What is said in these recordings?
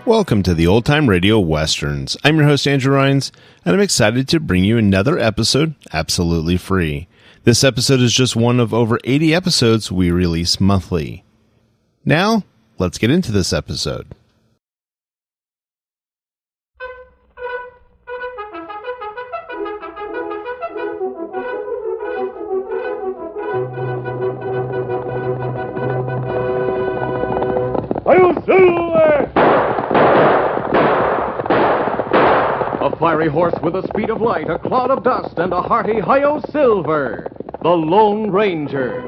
Welcome to the Old Time Radio Westerns. I'm your host, Andrew Rhynes, and I'm excited to bring you another episode absolutely free. This episode is just one of over 80 episodes we release monthly. Now, let's get into this episode. A fiery horse with the speed of light, a cloud of dust, and a hearty Hi-Yo Silver, the Lone Ranger.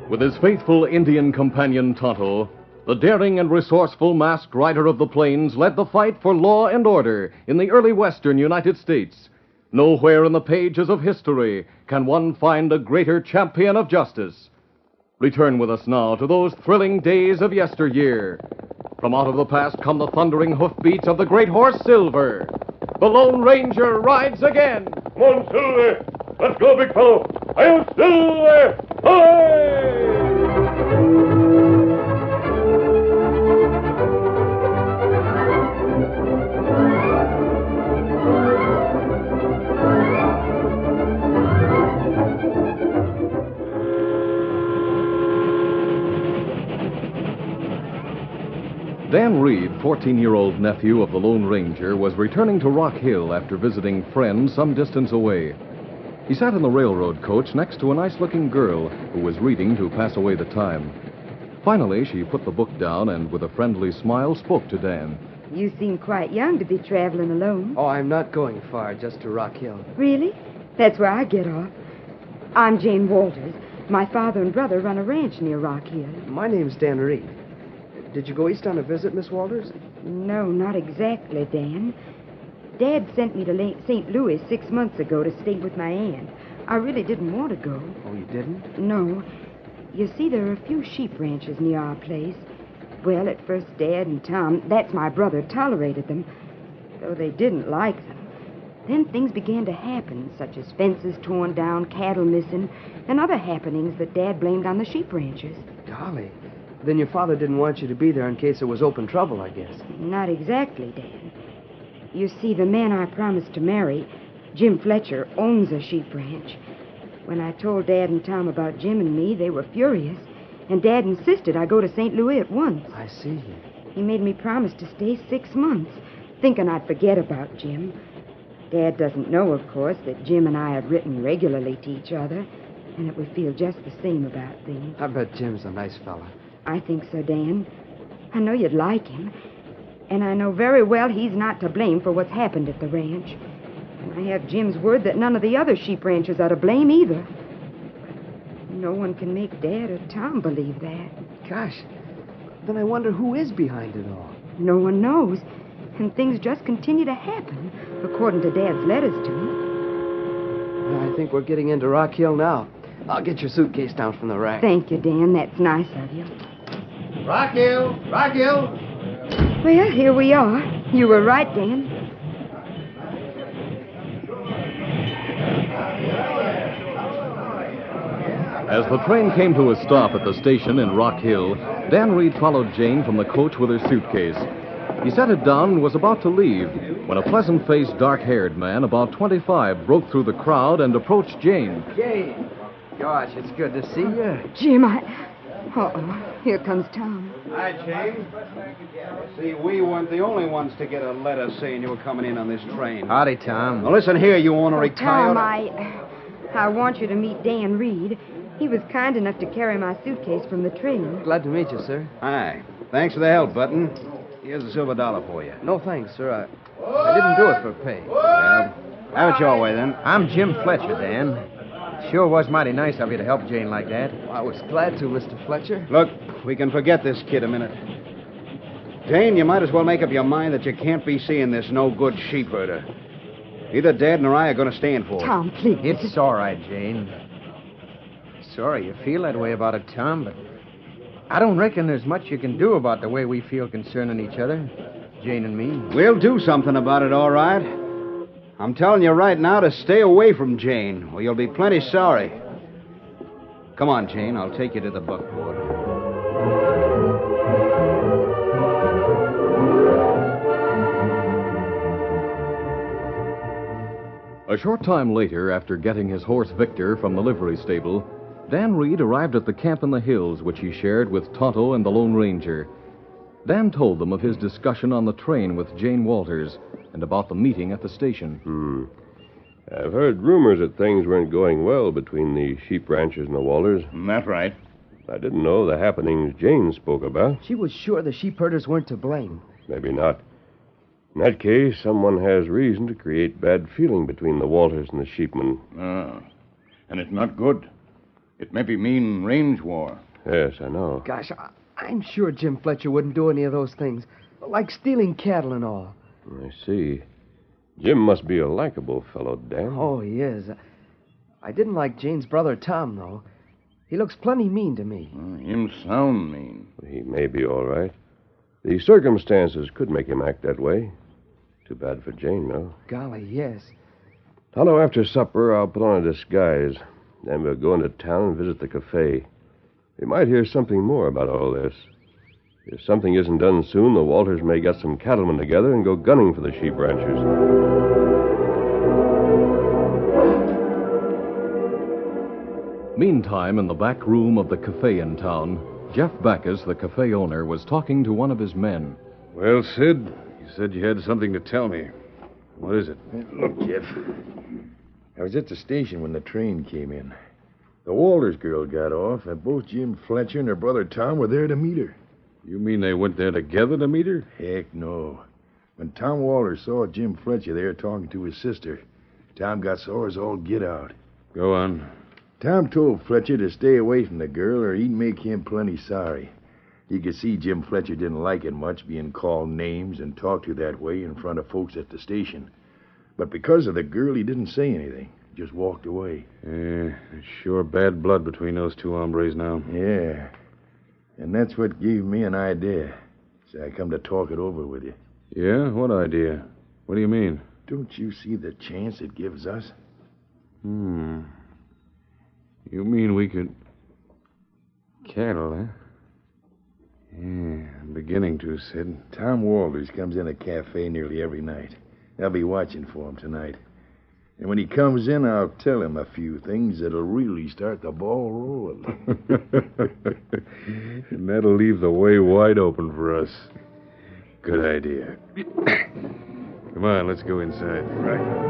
With his faithful Indian companion Tonto, the daring and resourceful masked rider of the plains led the fight for law and order in the early western United States. Nowhere in the pages of history can one find a greater champion of justice. Return with us now to those thrilling days of yesteryear. From out of the past come the thundering hoofbeats of the great horse Silver. The Lone Ranger rides again. Come on, Silver. Let's go, big fellow. Hi-Yo Silver! Hi! Dan Reed, 14-year-old nephew of the Lone Ranger, was returning to Rock Hill after visiting friends some distance away. He sat in the railroad coach next to a nice-looking girl who was reading to pass away the time. Finally, she put the book down and, with a friendly smile, spoke to Dan. You seem quite young to be traveling alone. Oh, I'm not going far, just to Rock Hill. Really? That's where I get off. I'm Jane Walters. My father and brother run a ranch near Rock Hill. My name's Dan Reed. Did you go east on a visit, Miss Walters? No, not exactly, Dan. Dad sent me to St. Louis 6 months ago to stay with my aunt. I really didn't want to go. Oh, you didn't? No. You see, there are a few sheep ranches near our place. Well, at first Dad and Tom, that's my brother, tolerated them, though they didn't like them. Then things began to happen, such as fences torn down, cattle missing, and other happenings that Dad blamed on the sheep ranchers. Golly. Then your father didn't want you to be there in case there was open trouble, I guess. Not exactly, Dad. You see, the man I promised to marry, Jim Fletcher, owns a sheep ranch. When I told Dad and Tom about Jim and me, they were furious, and Dad insisted I go to St. Louis at once. I see. He made me promise to stay 6 months, thinking I'd forget about Jim. Dad doesn't know, of course, that Jim and I have written regularly to each other, and that we feel just the same about things. I bet Jim's a nice fella. I think so, Dan. I know you'd like him. And I know very well he's not to blame for what's happened at the ranch. And I have Jim's word that none of the other sheep ranchers are to blame either. No one can make Dad or Tom believe that. Gosh, then I wonder who is behind it all. No one knows. And things just continue to happen, according to Dad's letters to me. I think we're getting into Rock Hill now. I'll get your suitcase down from the rack. Thank you, Dan. That's nice of you. Rock Hill! Rock Hill! Well, here we are. You were right, Dan. As the train came to a stop at the station in Rock Hill, Dan Reed followed Jane from the coach with her suitcase. He set it down and was about to leave when a pleasant-faced, dark-haired man about 25 broke through the crowd and approached Jane. Jane! Gosh, it's good to see you. Jim, Uh-oh. Here comes Tom. Hi, Jane. See, we weren't the only ones to get a letter saying you were coming in on this train. Howdy, Tom. Now, listen here, you ornery Tom, coyote. I want you to meet Dan Reed. He was kind enough to carry my suitcase from the train. Glad to meet you, sir. Hi. Thanks for the help, Button. Here's a silver dollar for you. No thanks, sir. I didn't do it for pay. Well, have it your way, then. I'm Jim Fletcher, Dan. Sure was mighty nice of you to help Jane like that. I was glad to, Mr. Fletcher. Look, we can forget this kid a minute. Jane, you might as well make up your mind that you can't be seeing this no-good sheep herder. Either Dad nor I are going to stand for it. Tom, please. It's all right, Jane. Sorry you feel that way about it, Tom, but I don't reckon there's much you can do about the way we feel concerning each other, Jane and me. We'll do something about it, all right. I'm telling you right now to stay away from Jane, or you'll be plenty sorry. Come on, Jane. I'll take you to the buckboard. A short time later, after getting his horse Victor from the livery stable, Dan Reed arrived at the camp in the hills, which he shared with Tonto and the Lone Ranger. Dan told them of his discussion on the train with Jane Walters and about the meeting at the station. I've heard rumors that things weren't going well between the sheep ranchers and the Walters. That's right. I didn't know the happenings Jane spoke about. She was sure the sheep herders weren't to blame. Maybe not. In that case, someone has reason to create bad feeling between the Walters and the sheepmen. And it's not good. It maybe mean range war. Yes, I know. Gosh, I'm sure Jim Fletcher wouldn't do any of those things, like stealing cattle and all. I see. Jim must be a likable fellow, Dan. Oh, he is. I didn't like Jane's brother, Tom, though. He looks plenty mean to me. Him sound mean. He may be all right. The circumstances could make him act that way. Too bad for Jane, though. Golly, yes. Tonto, after supper, I'll put on a disguise. Then we'll go into town and visit the cafe. We might hear something more about all this. If something isn't done soon, the Walters may get some cattlemen together and go gunning for the sheep ranchers. Meantime, in the back room of the cafe in town, Jeff Backus, the cafe owner, was talking to one of his men. Well, Sid, you said you had something to tell me. What is it? Look, Jeff. I was at the station when the train came in. The Walters girl got off, and both Jim Fletcher and her brother Tom were there to meet her. You mean they went there together to meet her? Heck no. When Tom Walters saw Jim Fletcher there talking to his sister, Tom got sore as all get out. Go on. Tom told Fletcher to stay away from the girl or he'd make him plenty sorry. You could see Jim Fletcher didn't like it much being called names and talked to that way in front of folks at the station. But because of the girl, he didn't say anything. Just walked away. Yeah, there's sure bad blood between those two hombres now. Yeah. And that's what gave me an idea. So I come to talk it over with you. Yeah? What idea? What do you mean? Don't you see the chance it gives us? You mean we could... Cattle, huh? Yeah, I'm beginning to, Sid. Tom Walters comes in the cafe nearly every night. I'll be watching for him tonight. And when he comes in, I'll tell him a few things that'll really start the ball rolling. And that'll leave the way wide open for us. Good idea. Come on, let's go inside. Right.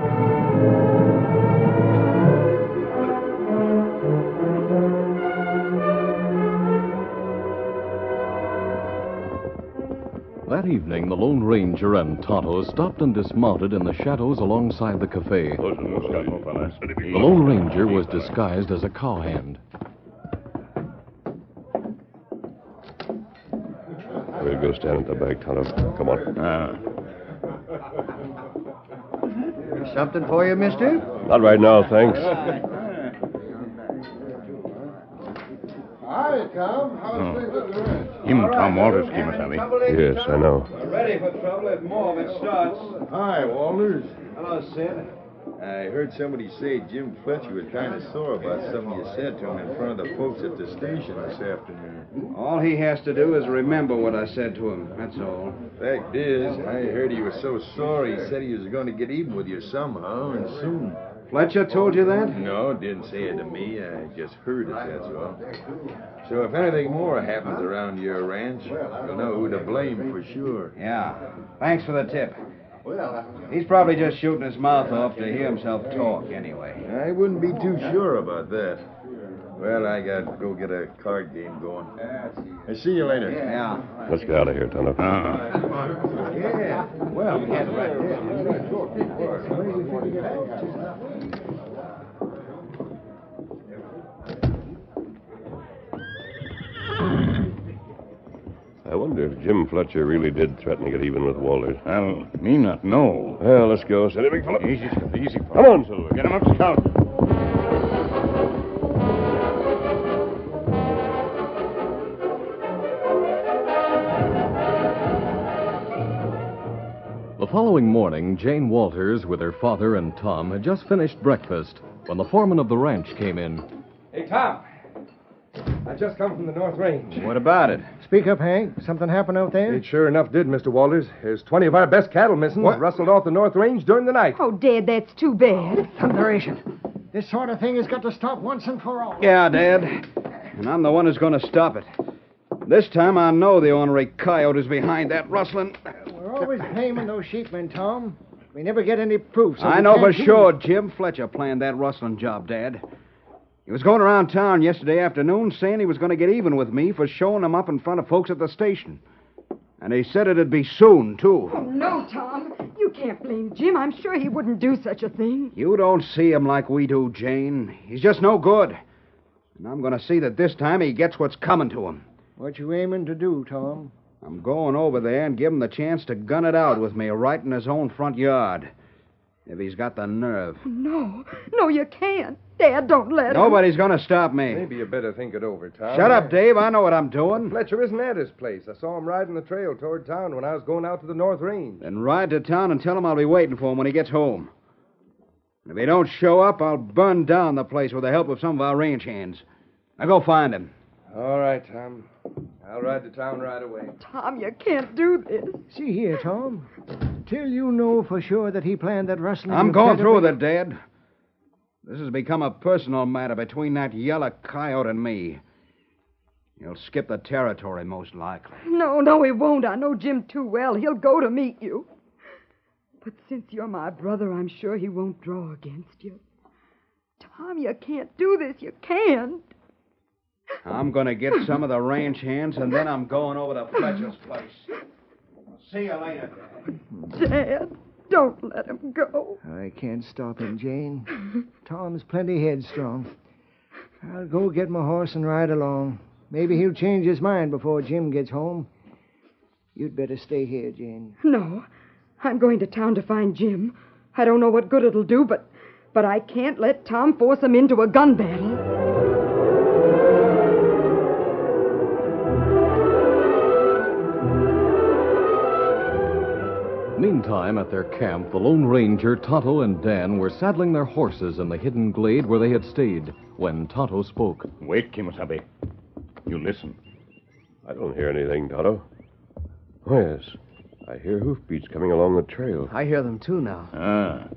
That evening, the Lone Ranger and Tonto stopped and dismounted in the shadows alongside the cafe. The Lone Ranger was disguised as a cowhand. We'll go stand at the back, Tonto. Come on. Something for you, mister? Not right now, thanks. Hi, Tom. How's things at the ranch? Him, Tom Walters, Kimasabi. Yes, I know. Ready for trouble if more of it starts. Hi, Walters. Hello, Sid. I heard somebody say Jim Fletcher was kind of sore about something you said to him in front of the folks at the station this afternoon. All he has to do is remember what I said to him. That's all. Fact is, I heard he was so sore he said he was going to get even with you somehow and soon. Fletcher told you that? No, didn't say it to me. I just heard it, that's all. So if anything more happens around your ranch, you'll know who to blame for sure. Yeah. Thanks for the tip. He's probably just shooting his mouth off to hear himself talk anyway. I wouldn't be too sure about that. Well, I got to go get a card game going. I'll see you later. Yeah. Let's get out of here, Tonto. Yeah. Well, get right there. I wonder if Jim Fletcher really did threaten to get even with Walters. Well, me not know. Well, let's go. Steady, big fella. Easy, Scout, easy. Come on, Silver. Get him up, Scout. The following morning, Jane Walters, with her father and Tom, had just finished breakfast when the foreman of the ranch came in. Hey, Tom. I just come from the North Range. What about it? Speak up, Hank. Something happened out there? It sure enough did, Mr. Walters. There's 20 of our best cattle missing. What? Rustled off the North Range during the night. Oh, Dad, that's too bad. Thunderation. This sort of thing has got to stop once and for all. Yeah, Dad. And I'm the one who's going to stop it. This time I know the ornery coyote is behind that rustling. We're always blaming those sheepmen, Tom. We never get any proof. So I know for sure Jim Fletcher planned that rustling job, Dad. He was going around town yesterday afternoon saying he was going to get even with me for showing him up in front of folks at the station. And he said it'd be soon, too. Oh, no, Tom. You can't blame Jim. I'm sure he wouldn't do such a thing. You don't see him like we do, Jane. He's just no good. And I'm going to see that this time he gets what's coming to him. What you aiming to do, Tom? I'm going over there and give him the chance to gun it out with me right in his own front yard. If he's got the nerve. No. No, you can't. Dad, don't let him. Nobody's going to stop me. Maybe you better think it over, Tom. Shut up, Dave. I know what I'm doing. Fletcher isn't at his place. I saw him riding the trail toward town when I was going out to the North Range. Then ride to town and tell him I'll be waiting for him when he gets home. And if he don't show up, I'll burn down the place with the help of some of our ranch hands. Now go find him. All right, Tom. I'll ride to town right away. Tom, you can't do this. See here, Tom. Till you know for sure that he planned that rustling... I'm going through with it, Dad. This has become a personal matter between that yellow coyote and me. He'll skip the territory, most likely. No, he won't. I know Jim too well. He'll go to meet you. But since you're my brother, I'm sure he won't draw against you. Tom, you can't do this. You can't. I'm going to get some of the ranch hands, and then I'm going over to Fletcher's place. See you later, Dad. Dad, don't let him go. I can't stop him, Jane. Tom's plenty headstrong. I'll go get my horse and ride along. Maybe he'll change his mind before Jim gets home. You'd better stay here, Jane. No, I'm going to town to find Jim. I don't know what good it'll do, but I can't let Tom force him into a gun battle. Meantime, at their camp, the Lone Ranger, Tonto, and Dan were saddling their horses in the hidden glade where they had stayed when Tonto spoke. Wait, Kimasabi. You listen. I don't hear anything, Tonto. Oh, yes. I hear hoofbeats coming along the trail. I hear them, too, now. Ah.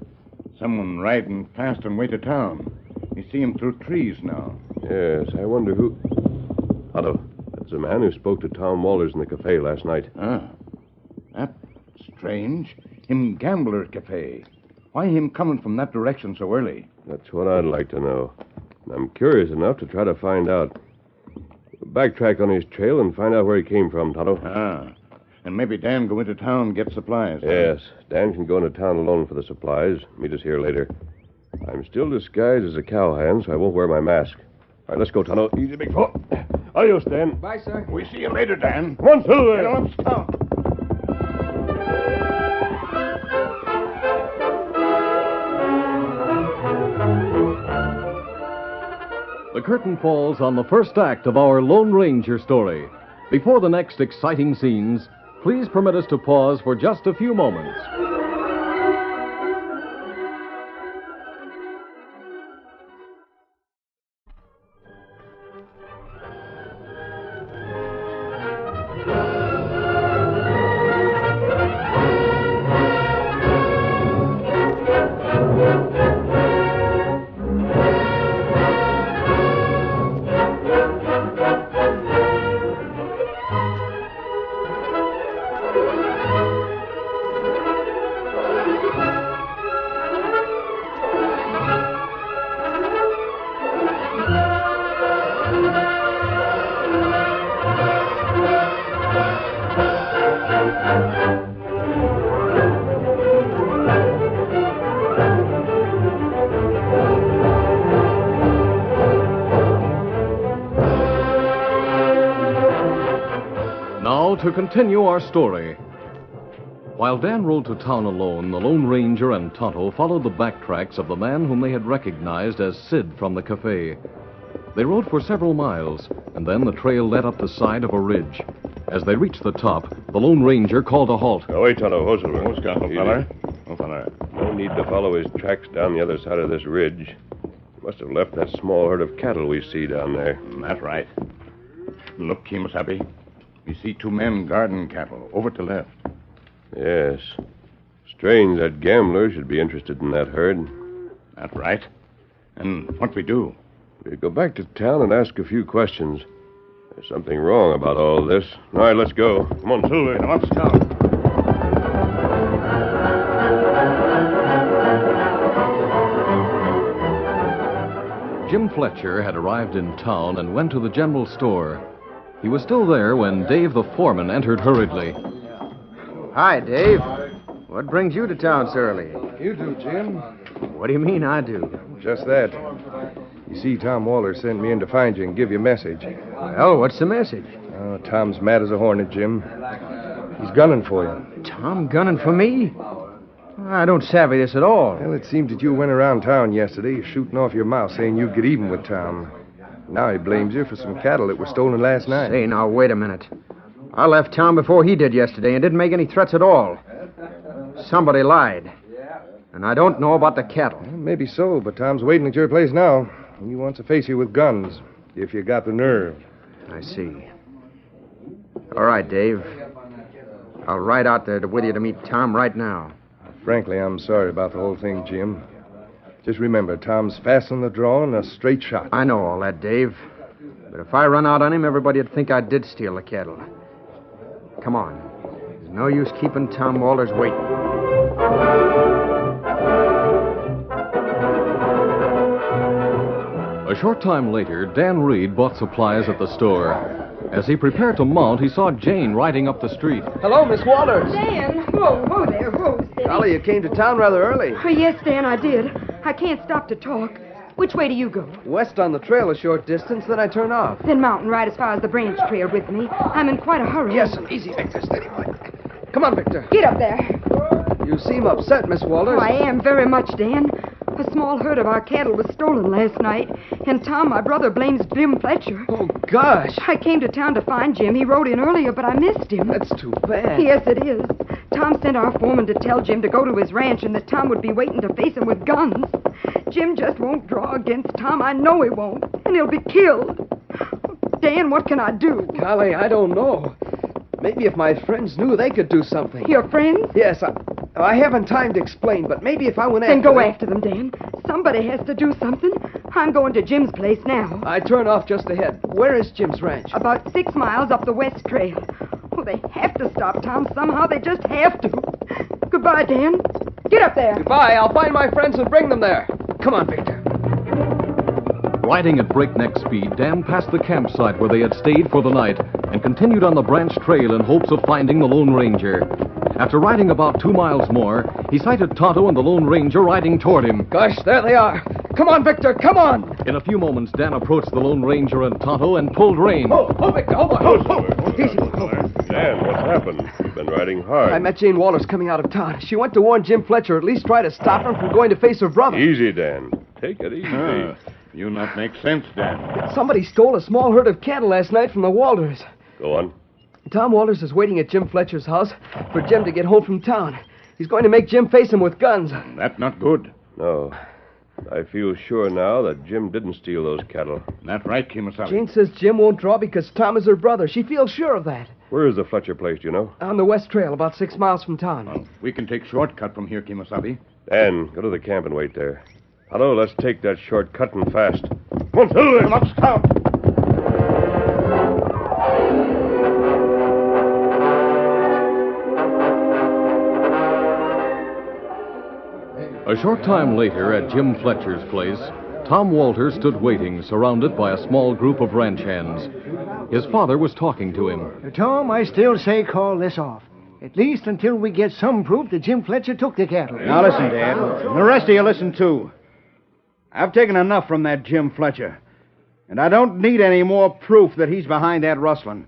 Someone riding past on way to town. You see him through trees now. Yes, I wonder who... Tonto, that's the man who spoke to Tom Walters in the cafe last night. Ah. That's strange. Him gambler cafe. Why him coming from that direction so early? That's what I'd like to know. I'm curious enough to try to find out. Backtrack on his trail and find out where he came from, Tonto. Ah. And maybe Dan go into town and get supplies. Yes. Dan can go into town alone for the supplies. Meet us here later. I'm still disguised as a cowhand, so I won't wear my mask. All right, let's go, Tonto. Easy, big fella. Adios, Dan. Bye, sir. We see you later, Dan. Come on, Silver. Get on, Scout. curtain falls on the first act of our Lone Ranger story. Before the next exciting scenes, please permit us to pause for just a few moments. To continue our story. While Dan rode to town alone, the Lone Ranger and Tonto followed the back tracks of the man whom they had recognized as Sid from the cafe. They rode for several miles, and then the trail led up the side of a ridge. As they reached the top, the Lone Ranger called a halt. Oh, wait, Tonto. Hold over. What's got, feller? Oh, feller. No need to follow his tracks down the other side of this ridge. He must have left that small herd of cattle we see down there. That's right. Look, Kemosabe. We see two men guarding cattle over to left. Yes. Strange that gambler should be interested in that herd. That's right. And what we do? We go back to town and ask a few questions. There's something wrong about all this. All right, let's go. Come on, Silver. Come on, Scout. Jim Fletcher had arrived in town and went to the general store. He was still there when Dave the foreman entered hurriedly. Hi, Dave. What brings you to town so early? You do, Jim. What do you mean I do? Just that. You see, Tom Waller sent me in to find you and give you a message. Well, what's the message? Oh, Tom's mad as a hornet, Jim. He's gunning for you. Tom gunning for me? I don't savvy this at all. Well, it seems that you went around town yesterday shooting off your mouth saying you'd get even with Tom. Now he blames you for some cattle that were stolen last night. Hey, now, wait a minute. I left town before he did yesterday and didn't make any threats at all. Somebody lied. And I don't know about the cattle. Well, maybe so, but Tom's waiting at your place now. He wants to face you with guns, if you got the nerve. I see. All right, Dave. I'll ride out there with you to meet Tom right now. Frankly, I'm sorry about the whole thing, Jim. Just remember, Tom's fast on the draw and a straight shot. I know all that, Dave. But if I run out on him, everybody'd think I did steal the cattle. Come on. There's no use keeping Tom Walters waiting. A short time later, Dan Reed bought supplies at the store. As he prepared to mount, he saw Jane riding up the street. Hello, Miss Walters. Dan! Whoa there, whoa, steady. Golly, you came to town rather early. Oh, yes, Dan, I did. I can't stop to talk. Which way do you go? West on the trail a short distance, then I turn off. Then mountain right as far as the branch trail with me. I'm in quite a hurry. Yes, and easy, Victor. Steady, boy. Come on, Victor. Get up there. You seem upset, Miss Walters. Oh, I am very much, Dan. A small herd of our cattle was stolen last night, and Tom, my brother, blames Jim Fletcher. Oh, gosh. I came to town to find Jim. He rode in earlier, but I missed him. That's too bad. Yes, it is. Tom sent our foreman to tell Jim to go to his ranch and that Tom would be waiting to face him with guns. Jim just won't draw against Tom. I know he won't, and he'll be killed. Dan, what can I do? Golly, I don't know. Maybe if my friends knew, they could do something. Your friends? Yes, I haven't time to explain, but maybe if I went after them... Then go them... after them, Dan. Somebody has to do something. I'm going to Jim's place now. I turn off just ahead. Where is Jim's ranch? About 6 miles up the west trail. Oh, they have to stop Tom somehow. They just have to. Goodbye, Dan. Get up there. Goodbye. I'll find my friends and bring them there. Come on, Victor. Riding at breakneck speed, Dan passed the campsite where they had stayed for the night and continued on the branch trail in hopes of finding the Lone Ranger. After riding about 2 miles more, he sighted Tonto and the Lone Ranger riding toward him. Gosh, there they are. Come on, Victor, come on. In a few moments, Dan approached the Lone Ranger and Tonto and pulled rein. Oh, Victor, hold on. Easy. Dan, what's happened? You've been riding hard. I met Jane Walters coming out of town. She went to warn Jim Fletcher, at least try to stop him from going to face her brother. Easy, Dan. Take it easy. You not make sense, Dad. Somebody stole a small herd of cattle last night from the Walters. Go on. Tom Walters is waiting at Jim Fletcher's house for Jim to get home from town. He's going to make Jim face him with guns. That's not good. No. I feel sure now that Jim didn't steal those cattle. That's right, Kemosabe. Jane says Jim won't draw because Tom is her brother. She feels sure of that. Where is the Fletcher place, do you know? On the West Trail, about 6 miles from town. We can take shortcut from here, Kemosabe. Dan, go to the camp and wait there. Hello, let's take that shortcut and fast. Come on, Silver! Let's stop! A short time later, at Jim Fletcher's place, Tom Walters stood waiting, surrounded by a small group of ranch hands. His father was talking to him. Tom, I still say call this off. At least until we get some proof that Jim Fletcher took the cattle. Now listen, Dad. And the rest of you listen, too. I've taken enough from that Jim Fletcher. And I don't need any more proof that he's behind that rustling.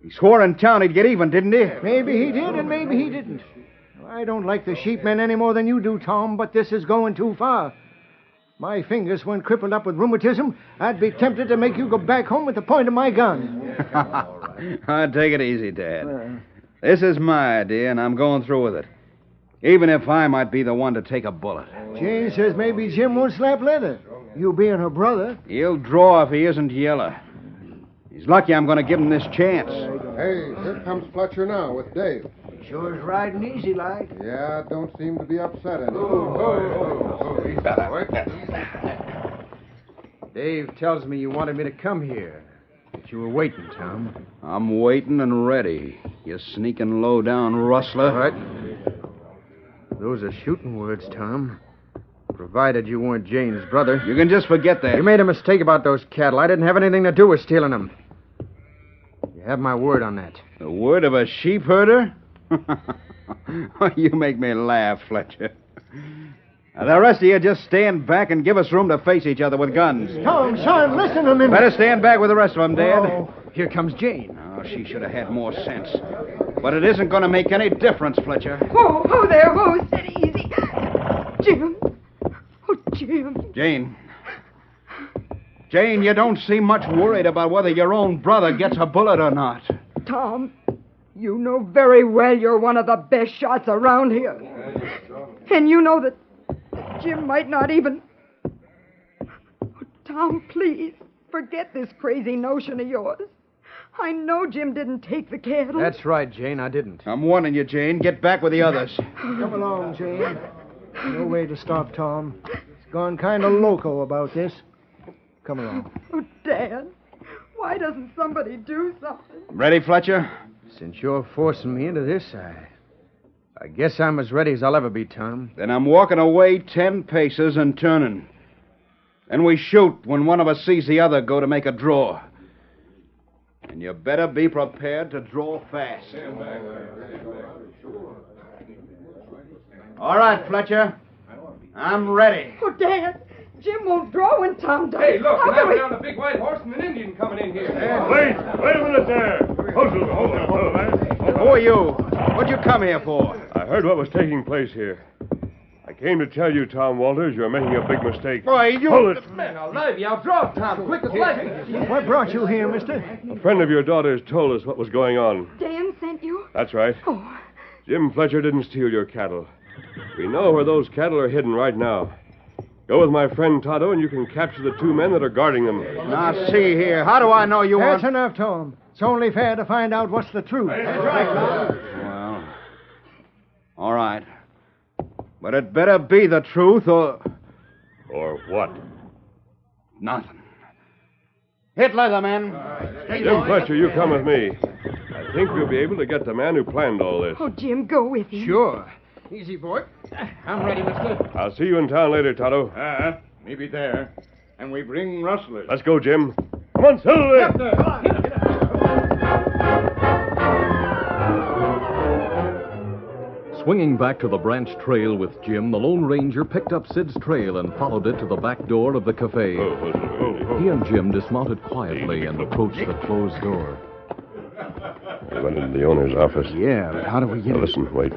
He swore in town he'd get even, didn't he? Maybe he did and maybe he didn't. I don't like the sheepmen any more than you do, Tom, but this is going too far. My fingers weren't crippled up with rheumatism. I'd be tempted to make you go back home with the point of my gun. Take it easy, Dad. This is my idea, and I'm going through with it. Even if I might be the one to take a bullet. Jane says maybe Jim won't slap leather. You being her brother. He'll draw if he isn't yellow. He's lucky I'm going to give him this chance. Hey, here comes Fletcher now with Dave. Sure is riding easy like. Yeah, don't seem to be upset any. Dave tells me you wanted me to come here. That you were waiting, Tom. I'm waiting and ready, you sneaking low-down rustler. All right. Those are shooting words, Tom. Provided you weren't Jane's brother. You can just forget that. You made a mistake about those cattle. I didn't have anything to do with stealing them. You have my word on that. The word of a sheep herder? You make me laugh, Fletcher. Now, the rest of you just stand back and give us room to face each other with guns. Tom, son, listen a minute. Better stand back with the rest of them, Dad. Oh. Here comes Jane. Oh, she should have had more sense. But it isn't going to make any difference, Fletcher. Oh, there, steady, easy. Jim. Oh, Jim. Jane, you don't seem much worried about whether your own brother gets a bullet or not. Tom, you know very well you're one of the best shots around here. And you know that Jim might not even... Oh, Tom, please, forget this crazy notion of yours. I know Jim didn't take the cattle. That's right, Jane, I didn't. I'm warning you, Jane. Get back with the others. Come along, Jane. No way to stop Tom. He's gone kind of loco about this. Come along. Oh, Dad, why doesn't somebody do something? Ready, Fletcher? Since you're forcing me into this, I guess I'm as ready as I'll ever be, Tom. Then I'm walking away 10 paces and turning. Then we shoot when one of us sees the other go to make a draw. And you better be prepared to draw fast. All right, Fletcher. I'm ready. Oh, Dad, Jim won't draw when Tom does. Hey, look, How can we... down a big white horse and an Indian coming in here. Wait a minute there. Hold on, man. Who are you? What'd you come here for? I heard what was taking place here. I came to tell you, Tom Walters, you're making a big mistake. Boy, you... Hold it. Man alive, you outdraw Tom. Quick as lightning. What brought you here, mister? A friend of your daughter's told us what was going on. Dan sent you? That's right. Oh. Jim Fletcher didn't steal your cattle. We know where those cattle are hidden right now. Go with my friend Tonto, and you can capture the 2 men that are guarding them. Now, see here. How do I know you That's want... enough, Tom. It's only fair to find out what's the truth. Well, all right. But it better be the truth or... Or what? Nothing. Hit Leatherman. Jim Fletcher, you come with me. I think we'll be able to get the man who planned all this. Oh, Jim, go with him. Sure. Easy, boy. I'm ready, mister. I'll see you in town later, Tonto. Maybe there. And we bring rustlers. Let's go, Jim. Come on, Silver! Yep, there. Come on. Swinging back to the branch trail with Jim, the Lone Ranger picked up Sid's trail and followed it to the back door of the cafe. He and Jim dismounted quietly and approached the closed door. I went into the owner's office. Yeah, but how do we get... Now, listen, wait.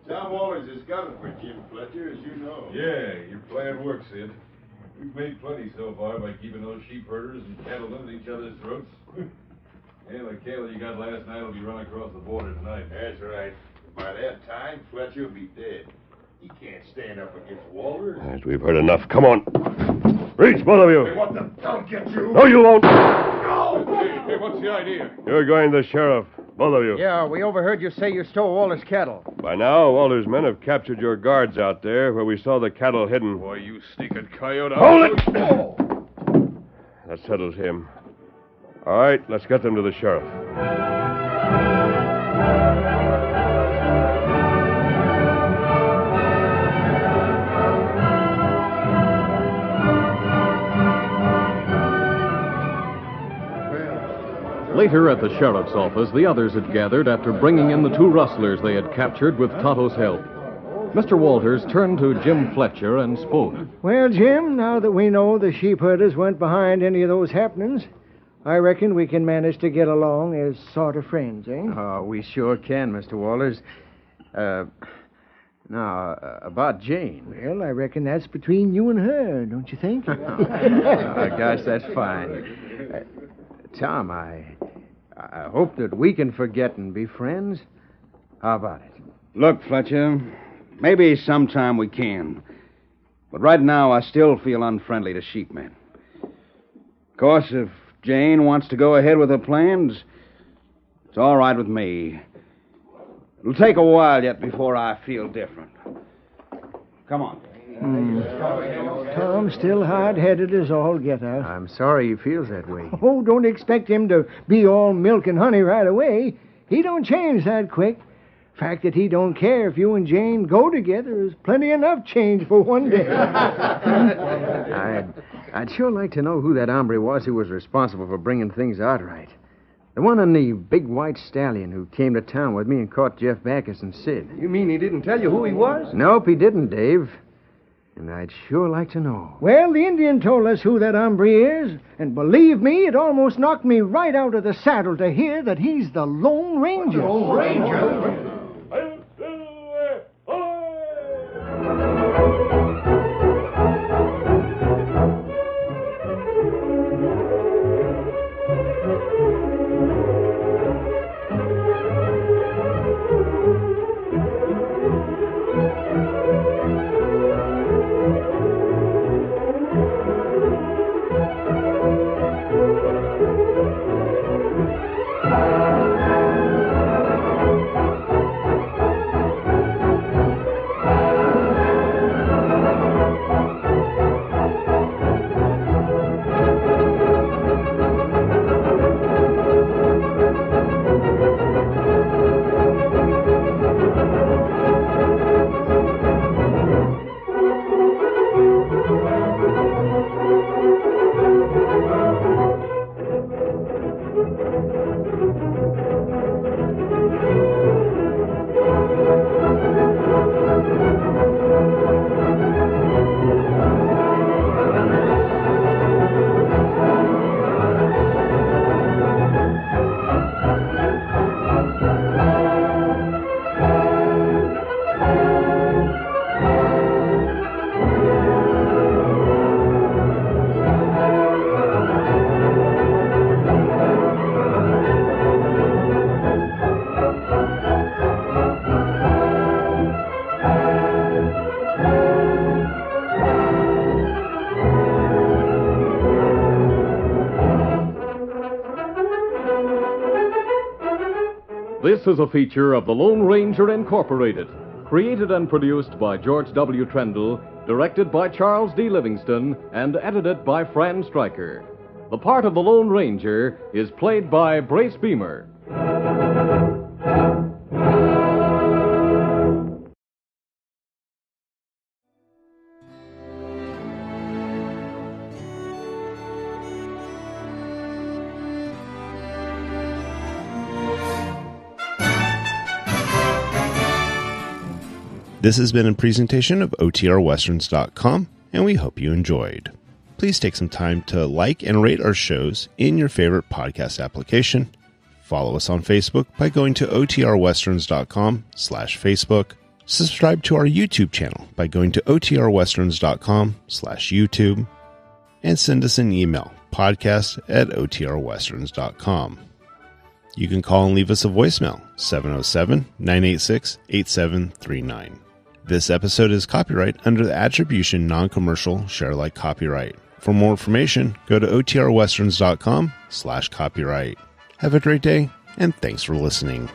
Tom Walters is gunning for Jim Fletcher, as you know. Yeah, you're playing bad work, Sid. We've made plenty so far by keeping those sheep herders and cattlemen at each other's throats. And the cattle you got last night will be run across the border tonight. That's right. By that time, Fletcher will be dead. He can't stand up against Walters. Yes, we've heard enough. Come on. Reach, both of you. Hey, what the? I'll get you. No, you won't. Hey, what's the idea? You're going to the sheriff, both of you. Yeah, we overheard you say you stole Walter's cattle. By now, Walter's men have captured your guards out there where we saw the cattle hidden. Boy, you sneaking coyote. Hold it! That settles him. All right, let's get them to the sheriff. Later at the sheriff's office, the others had gathered after bringing in the two rustlers they had captured with Tonto's help. Mr. Walters turned to Jim Fletcher and spoke. Well, Jim, now that we know the sheep herders weren't behind any of those happenings, I reckon we can manage to get along as sort of friends, eh? Oh, we sure can, Mr. Walters. Now, about Jane. Well, I reckon that's between you and her, don't you think? Gosh, that's fine. Tom, I hope that we can forget and be friends. How about it? Look, Fletcher, maybe sometime we can. But right now, I still feel unfriendly to sheepmen. Of course, if Jane wants to go ahead with her plans, it's all right with me. It'll take a while yet before I feel different. Come on. Tom's still hard-headed as all get out. I'm sorry he feels that way. Oh, don't expect him to be all milk and honey right away. He don't change that quick. Fact that he don't care if you and Jane go together is plenty enough change for one day. I'd sure like to know who that hombre was who was responsible for bringing things out right. The one on the big white stallion who came to town with me and caught Jeff Backus and Sid. You mean he didn't tell you who he was? Nope, he didn't, Dave. And I'd sure like to know. Well, the Indian told us who that hombre is, and believe me, it almost knocked me right out of the saddle to hear that he's the Lone Ranger. The Lone Ranger? This is a feature of the Lone Ranger Incorporated, created and produced by George W. Trendle, directed by Charles D. Livingston, and edited by Fran Stryker. The part of the Lone Ranger is played by Brace Beamer. This has been a presentation of OTRWesterns.com, and we hope you enjoyed. Please take some time to like and rate our shows in your favorite podcast application. Follow us on Facebook by going to OTRWesterns.com/Facebook. Subscribe to our YouTube channel by going to otrwesterns.com/YouTube and send us an email, podcast@otrwesterns.com. You can call and leave us a voicemail, 707-986-8739. This episode is copyright under the Attribution Non-Commercial Share Alike Copyright. For more information, go to otrwesterns.com/copyright. Have a great day, and thanks for listening.